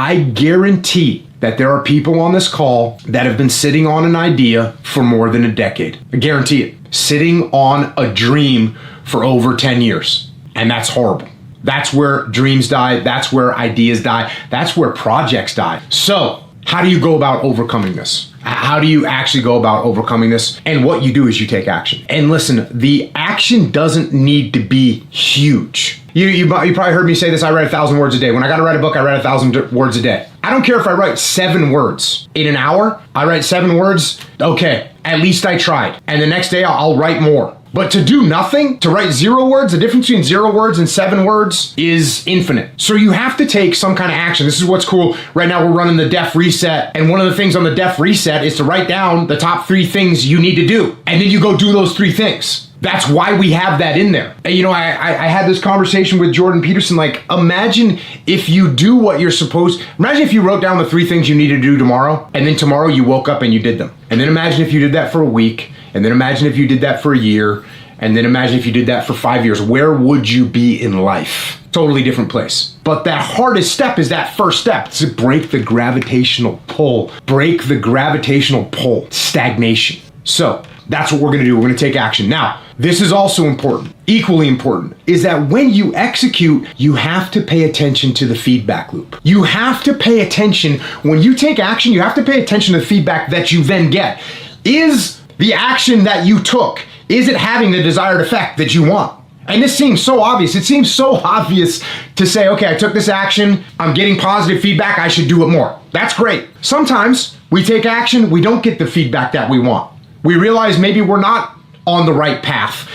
I guarantee that there are people on this call that have been sitting on an idea for more than a decade. I guarantee it. Sitting on a dream for over 10 years. And that's horrible. That's where dreams die. That's where ideas die. That's where projects die. So, how do you go about overcoming this? How do you actually go about overcoming this? And what you do is you take action. And listen, the action doesn't need to be huge. You probably heard me say this, I write 1,000 words a day. When I gotta write a book, I write 1,000 words a day. I don't care if I write 7 words. In an hour, I write 7 words. Okay, at least I tried. And the next day, I'll write more. But to do nothing, to write 0 words, the difference between 0 words and 7 words is infinite. So you have to take some kind of action. This is what's cool. Right now we're running the Def Reset. And one of the things on the Def Reset is to write down the top 3 things you need to do. And then you go do those 3 things. That's why we have that in there. And you know, I had this conversation with Jordan Peterson, like, imagine if you do what you're supposed, imagine if you wrote down the 3 things you need to do tomorrow, and then tomorrow you woke up and you did them. And then imagine if you did that for a week, and then imagine if you did that for a year, and then imagine if you did that for 5 years. Where would you be in life? Totally different place. But that hardest step is that first step, to break the gravitational pull. Break the gravitational pull, stagnation. So that's what we're gonna do. We're gonna take action. Now, this is also important, equally important, is that when you execute, you have to pay attention to the feedback loop. You have to pay attention, when you take action, you have to pay attention to the feedback that you then get. Is the action that you took, is it having the desired effect that you want? And this seems so obvious. It seems so obvious to say, okay, I took this action, I'm getting positive feedback, I should do it more. That's great. Sometimes we take action, we don't get the feedback that we want. We realize maybe we're not on the right path.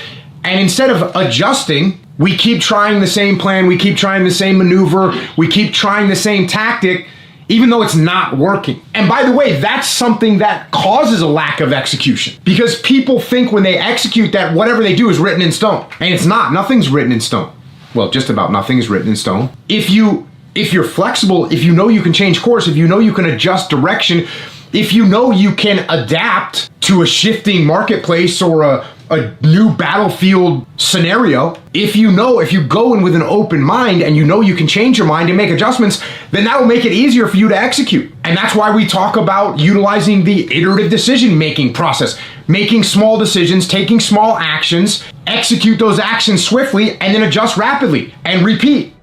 And instead of adjusting, we keep trying the same plan, we keep trying the same maneuver, we keep trying the same tactic, even though it's not working. And by the way, that's something that causes a lack of execution, because people think when they execute that whatever they do is written in stone. And it's not. Nothing's written in stone. Well, just about nothing is written in stone. If you're flexible, if you know you can change course, if you know you can adjust direction, if you know you can adapt to a shifting marketplace or a new battlefield scenario, if you go in with an open mind and you know you can change your mind and make adjustments, then that will make it easier for you to execute. And that's why we talk about utilizing the iterative decision-making process, making small decisions, taking small actions, execute those actions swiftly, and then adjust rapidly and repeat.